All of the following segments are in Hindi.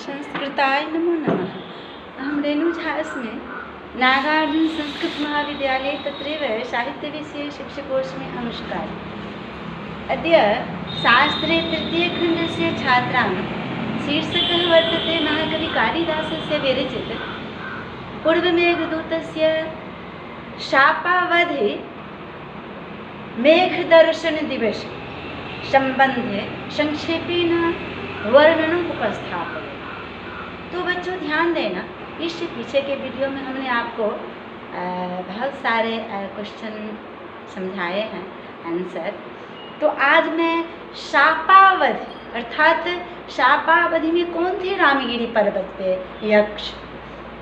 संस्कृताय नमो नमः। अहं रेणु झा अस्मि, नागार्जुन संस्कृत महाविद्यालये तत्रैव साहित्यविषये शिक्षकोऽस्मि अनुष्कारी। अद्य शास्त्रे तृतीयखण्डस्य छात्रां शीर्षकः वर्तते महाकविकालिदासस्य विरचित पूर्वमेघदूतस्य शापावधि मेघदर्शनदिवस संबंधे संक्षेपेण वर्णनम उपस्थापन। तो बच्चों ध्यान देना, इस पीछे के वीडियो में हमने आपको बहुत सारे क्वेश्चन समझाए हैं, आंसर। तो आज मैं शापावधि अर्थात शापावधि में कौन थे रामगिरी पर्वत पे यक्ष,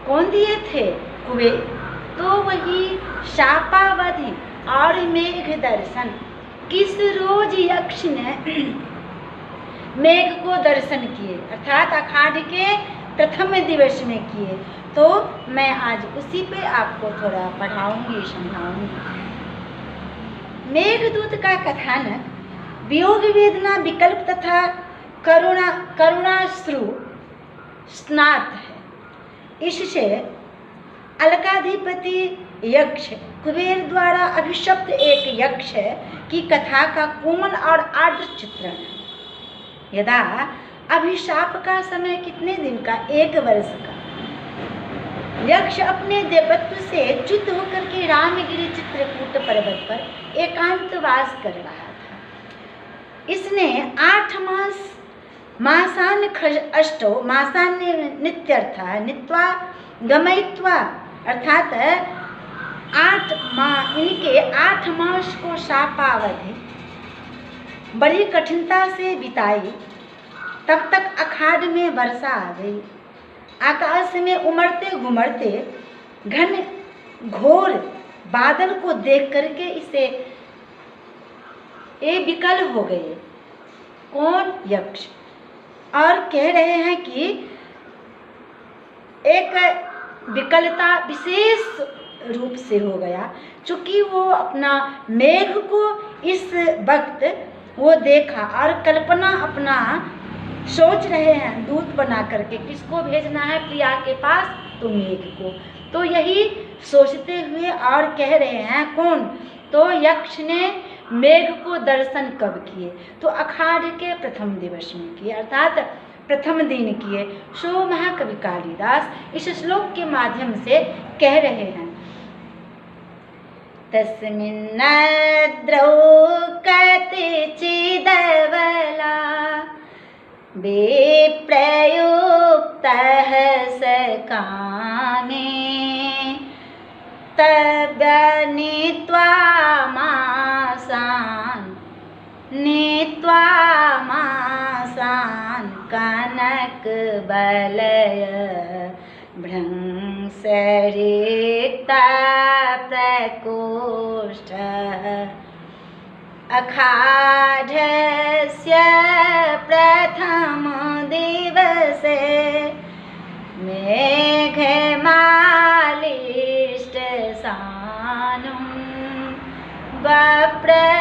कौन दिए थे कुबेर, तो वही शापावधि और मेघ दर्शन किस रोज यक्ष ने मेघ को दर्शन किए अर्थात आषाढ़ के प्रथम दिवस में किए। तो मैं आज उसी पे आपको थोड़ा पढ़ाऊंगी, समझाऊंगी। मेघदूत का कथानक वियोग वेदना विकल्प तथा करुणाश्रु स्नात है। इससे अलकाधिपति यक्ष कुबेर द्वारा अभिशप्त एक यक्ष की कथा का कोमल और आर्द्र चित्रण है। यदा अभिशाप का समय कितने दिन का? 1 वर्ष का। यक्ष अपने देवत्व से च्युत होकर के रामगिरी चित्रकूट पर्वत पर एकांतवास कर रहा था। इसने 8 मास मासान अष्टो मासान नित्यर्था नित्वा गमयित्वा अर्थात 8 मास को शापावधि बड़ी कठिनता से बिताई। तब तक आषाढ़ में वर्षा आ गई। आकाश में उमड़ते घुमड़ते घन घोर बादल को देख करके इसे विकल हो गए। कौन? यक्ष। और कह रहे हैं कि एक विकलता विशेष रूप से हो गया, चूंकि वो अपना मेघ को इस वक्त वो देखा और कल्पना अपना सोच रहे हैं दूत बना करके किसको भेजना है प्रिया के पास, तो मेघ को। तो यही सोचते हुए और कह रहे हैं कौन? तो यक्ष ने मेघ को दर्शन कब किए? तो आषाढ़ के प्रथम दिवस में किए अर्थात प्रथम दिन किए। सो महाकवि कालिदास इस श्लोक के माध्यम से कह रहे हैं, तस्मिन्नद्रौ कतिचिदवला विप्रयुक्तः सकामे तदनीत्वा मासान् कनक बलय भ्रंशरिक्ता प्रकोष्ठ आषाढस्य प्रथम दिवसे मेघमालिष्ट सानुं वप्रक्रीडा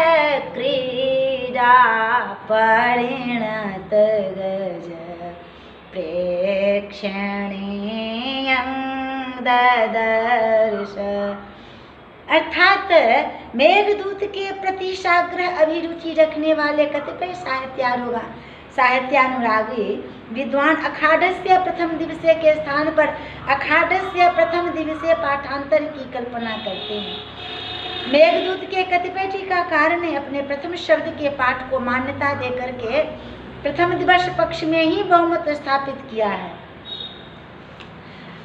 परिणत गज प्रेक्षणीयं ददर्श। अर्थात मेघदूत के प्रति साग्रह अभिरुचि रखने वाले कतिपय साहित्यानुरागी विद्वान आषाढ़स्य प्रथम दिवसे के स्थान पर आषाढ़स्य प्रथम दिवसे पाठांतर की कल्पना करते हैं। मेघदूत के कतिपय टीकाकार ने अपने प्रथम शब्द के पाठ को मान्यता देकर के प्रथम दिवस पक्ष में ही बहुमत स्थापित किया है।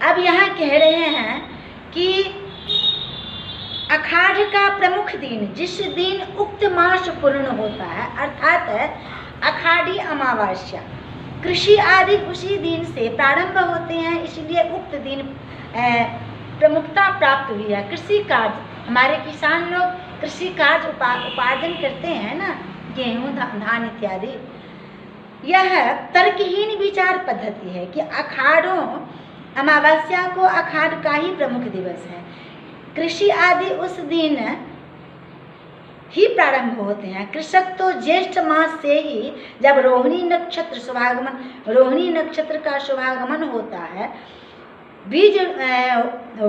अब यहाँ कह रहे हैं कि आषाढ़ का प्रमुख दिन, जिस दिन उक्त मास पूर्ण होता है अर्थात आषाढ़ी अमावस्या, कृषि आदि उसी दिन से प्रारंभ होते हैं, इसलिए उक्त दिन प्रमुखता प्राप्त हुई है। कृषि कार्य, हमारे किसान लोग कृषि कार्य उपार्जन करते हैं ना, गेहूँ धान इत्यादि। यह तर्कहीन विचार पद्धति है कि आषाढ़ों अमावस्या को आषाढ़ का ही प्रमुख दिवस है। कृषि आदि उस दिन ही प्रारंभ होते हैं। कृषक तो ज्येष्ठ मास से ही जब रोहिणी नक्षत्र का शुभागमन होता है, बीज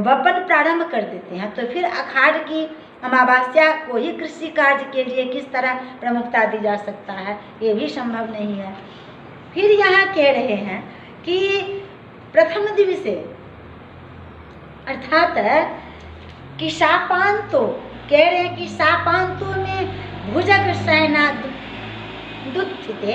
वपन प्रारंभ कर देते हैं, तो फिर आषाढ़ की अमावस्या को ही कृषि कार्य के लिए किस तरह प्रमुखता दी जा सकता है, ये भी संभव नहीं है। फिर यहाँ कह रहे हैं कि प्रथम दिवसे अर्थात कि शापांतो, कह रहे हैं कि शापांतो में भुजग शयना दुत्थिते,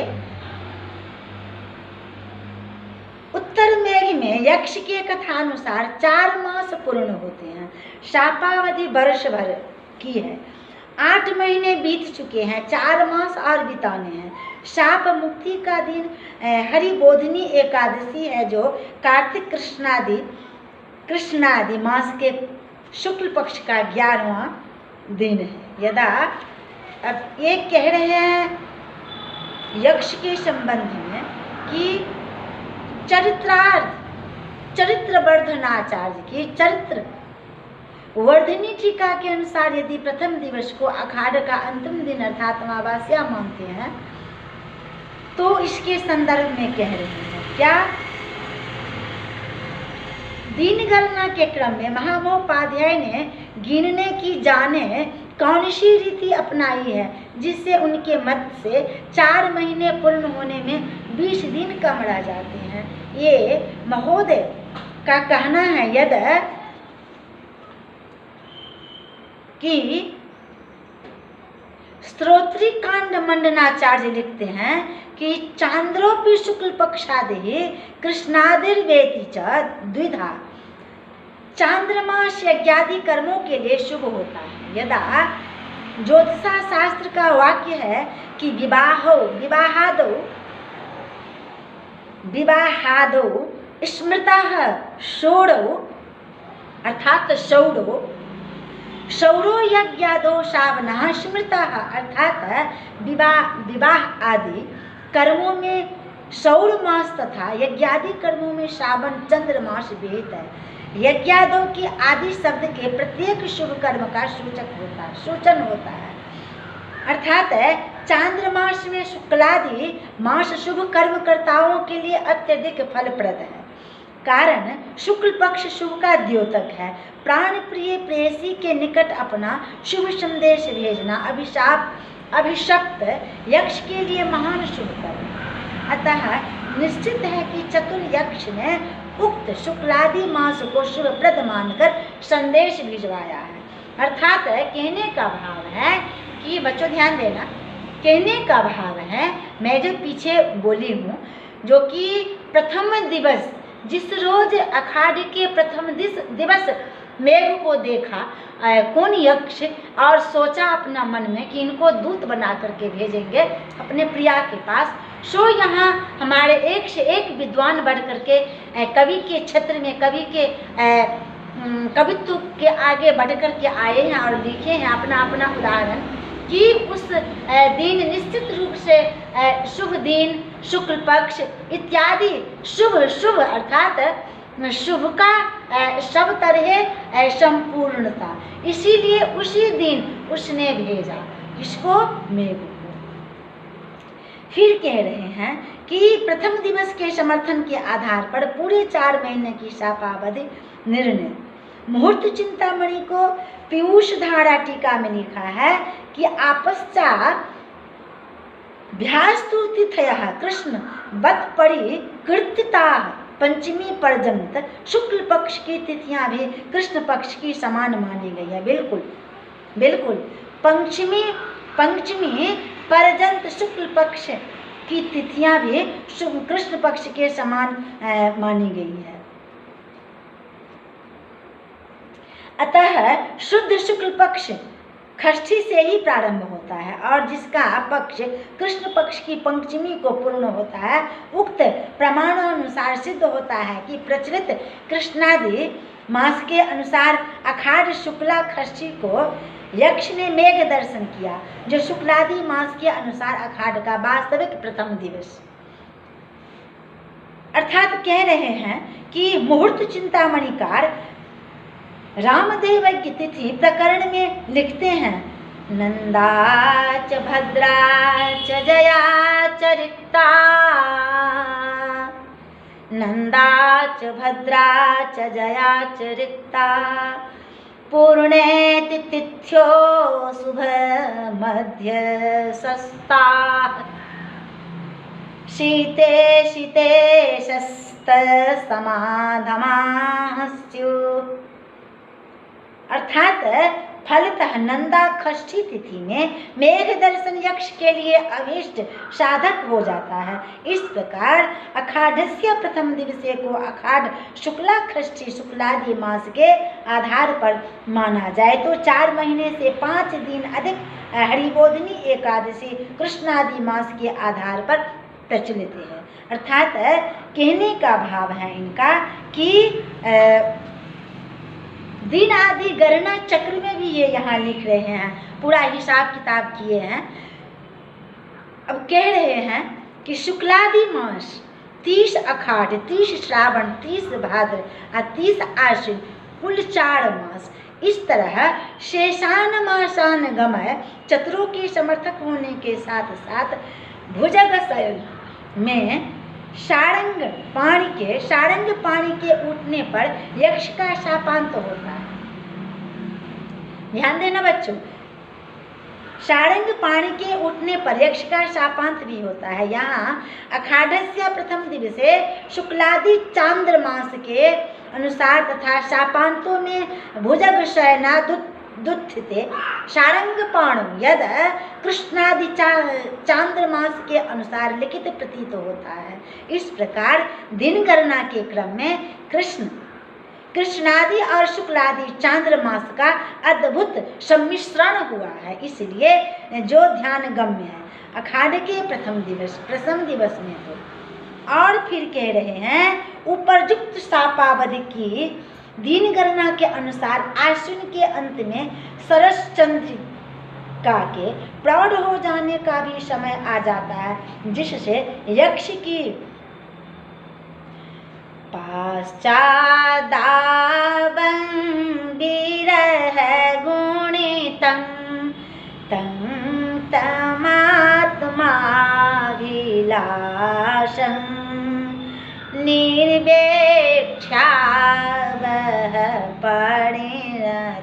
उत्तर मेघ में यक्ष के कथानुसार 4 मास पूर्ण होते हैं। शापावधि वर्ष भर की है, 8 महीने बीत चुके हैं, 4 मास और बिताने हैं। शाप मुक्ति का दिन हरिबोधिनी एकादशी है, जो कार्तिक कृष्णादि मास के शुक्ल पक्ष का 11वां दिन है। यदा अब ये कह रहे हैं यक्ष के संबंध में कि चरित्रवर्धनाचार्य की चरित्र वर्धिनी टीका के अनुसार यदि प्रथम दिवस को आषाढ़ का अंतिम दिन अर्थात अमावस्या मानते हैं, तो इसके संदर्भ में कह रहे हैं क्या, दिन गणना के क्रम में महामहोपाध्याय ने गिनने की जाने कौन सी रीति अपनाई है, जिससे उनके मत से 4 महीने पूर्ण होने में 20 दिन कम रह जाते हैं। ये महोदय का कहना है यद कि स्तोत्रिकांड मंडनाचार्य लिखते हैं कि चांद्रोपि शुक्ल पक्षादि कृष्णादिर्वेति च द्विधा, चांद्रमास यज्ञादि कर्मों के लिए शुभ होता है। यदा ज्योतिषा शास्त्र का वाक्य है कि विवाहादौ स्मृतः षोडौ अर्थात शौरो यज्ञादो श्रावणः स्मृतः अर्थात विवाह आदि कर्मों में सौर मास तथा यज्ञादि कर्मों में श्रावण चंद्र मास विहित है। यज्ञादों की आदि शब्द के प्रत्येक शुभ कर्म का सूचन होता है, अर्थात चांद्रमास में शुक्लादि मास शुभ कर्मकर्ताओं के लिए अत्यधिक फलप्रद है। कारण शुक्ल पक्ष शुभ का द्योतक है। प्राण प्रिय प्रेयसी के निकट अपना शुभ संदेश भेजना अभिशप्त यक्ष के लिए महान शुभ कर्म। अतः निश्चित है कि चतुर यक्ष ने उक्त शुक्लादि मास को शुभप्रद मानकर संदेश भिजवाया है। अर्थात कहने का भाव है कि बच्चों ध्यान देना, कहने का भाव है, मैं जो पीछे बोली हूँ, जो कि प्रथम दिवस जिस रोज आषाढ़ के प्रथम दिवस मेघ को देखा कौन यक्ष और सोचा अपना मन में कि इनको दूत बना करके भेजेंगे अपने प्रिया के पास, सो यहाँ हमारे एक से एक विद्वान बढ़ करके कवि के क्षेत्र में कवि के कवित्व के आगे बढ़ करके आए हैं और लिखे हैं अपना अपना उदाहरण कि उस दिन निश्चित रूप से शुभ दिन, शुक्ल पक्ष इत्यादि शुभ अर्थात शुभ का सब तरह संपूर्णता, इसीलिए उसी दिन उसने भेजा इसको मेघ को। फिर कह रहे हैं कि प्रथम दिवस के समर्थन के आधार पर पूरे 4 महीने की शापावधि निर्णय। मुहूर्त चिंतामणि को पीयूष धारा टीका में लिखा है कि आपश्चा भ्यास्तु तिथयः कृष्ण बत परि कृत्यता पंचमी पर्यंत शुक्ल पक्ष की तिथियां भी कृष्ण पक्ष की समान मानी गई है। बिल्कुल पंचमी पर्यंत शुक्ल पक्ष की तिथियां भी कृष्ण पक्ष के समान मानी गई है। अतः शुद्ध शुक्ल पक्ष षष्ठी से ही प्रारंभ होता है और जिसका पक्ष कृष्ण पक्ष की पंचमी को पूर्ण होता है, उक्त प्रमाणानुसार सिद्ध होता है कि प्रचलित कृष्णादि मास के अनुसार आषाढ़ शुक्ला षष्ठी को यक्ष ने मेघ दर्शन किया, जो शुक्लादि मास के अनुसार आषाढ़ का वास्तविक प्रथम दिवस। अर्थात कह रहे हैं कि मुहूर्त चिंतामणिकार रामदेव की तिथि प्रकरण में लिखते हैं, नंदा च भद्रा च जया च रिक्ता, नंदा च भद्रा च जया च रिक्ता, पूर्णे तिथ्यो शुभ मध्य सस्ता, शीते शीते शस्त समाधमाः स्युः। अर्थात फलतः नंदा षष्ठी तिथि में मेघ दर्शन यक्ष के लिए अभीष्ट साधक हो जाता है। इस प्रकार अखाढ़स्य प्रथम दिवसे को अखाढ़ शुक्ला षष्ठी शुक्लादि मास के आधार पर माना जाए तो 4 महीने से 5 दिन अधिक हरिबोधिनी एकादशी कृष्णादि मास के आधार पर प्रचलित है। अर्थात कहने का भाव है इनका कि दिन आदि गणना चक्र में भी ये यहाँ लिख रहे हैं, पूरा हिसाब किताब किए हैं। अब कह रहे हैं कि शुक्लादि मास 30 अखाढ़, 30 श्रावण, 30 भाद्र और 30 आश्विन कुल 4 मास। इस तरह शेषान मासान गमय चतुरों के समर्थक होने के साथ साथ भुजग शयन में सारंग पाणी के उठने पर यक्ष का शापांत होता है। ध्यान देना बच्चों, सारंग पाणी के उठने पर यक्ष का शापांत भी होता है। यहाँ अखाढ़स्य प्रथम दिवसे शुक्लादि चांद्रमास के अनुसार तथा शापांतों में भुजग शयना दुत्थिते सारंग पाणु यद कृष्णादि चांद्रमास के अनुसार लिखित प्रतीत होता है। इस प्रकार दिन गणना के क्रम में कृष्णादि और शुक्लादि चांद्रमास का अद्भुत सम्मिश्रण हुआ है, इसलिए जो ध्यान गम्य है अखाढ़ के प्रथम दिवस में तो। और फिर कह रहे हैं उपरयुक्त शापावधि की दिन गणना के अनुसार आश्विन के अंत में सरस चंद्रिका के प्रौढ़ हो जाने का भी समय आ जाता है, जिससे यक्ष की पाश्चादावं विरह गुणितं तं तमात्माभिलाषं निर्वेक्ष्यावह परिणतसर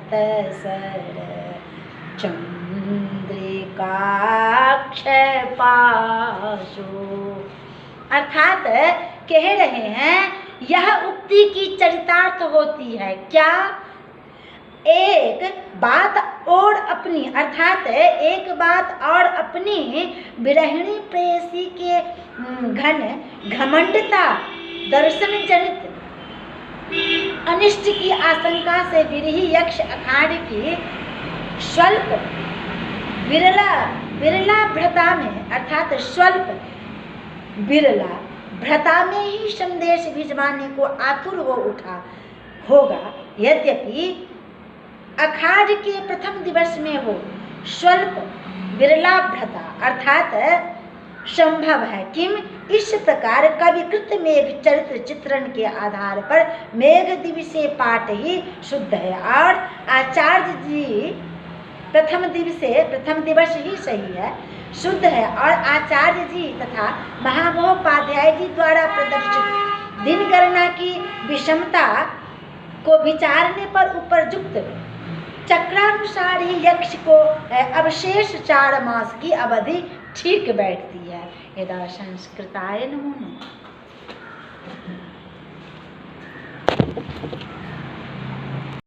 चंद्रिकाक्षपाशु। अर्थात कह रहे हैं यह उक्ति की चरितार्थ होती है क्या, एक बात और अपनी अर्थात एक बात और अपनी विरहिणी प्रेयसी के घमंडता दर्शन जनित अनिष्ट की आशंका से विरही यक्ष अखाढ़ की स्वल्प विरला भ्रता में अर्थात स्वल्प विरला भ्रता में ही संदेश भिजवाने को आतुर हो उठा होगा। यद्यपि अखाढ़ के प्रथम दिवस में हो स्वल्प विरला भ्रता अर्थात संभव है किम इस प्रकार कविकृत मेघ चरित्र चित्रण के आधार पर मेघ दिवसे पाठ ही शुद्ध है और आचार्य जी प्रथम दिवस ही सही है, शुद्ध है और आचार्य जी तथा महामहोपाध्याय जी द्वारा प्रदर्शित दिन गणना की विषमता को विचारने पर उपरयुक्त चक्रानुसार ही यक्ष को अवशेष 4 मास की अवधि ठीक बैठती है। यदा संस्कृताय नमो नमः।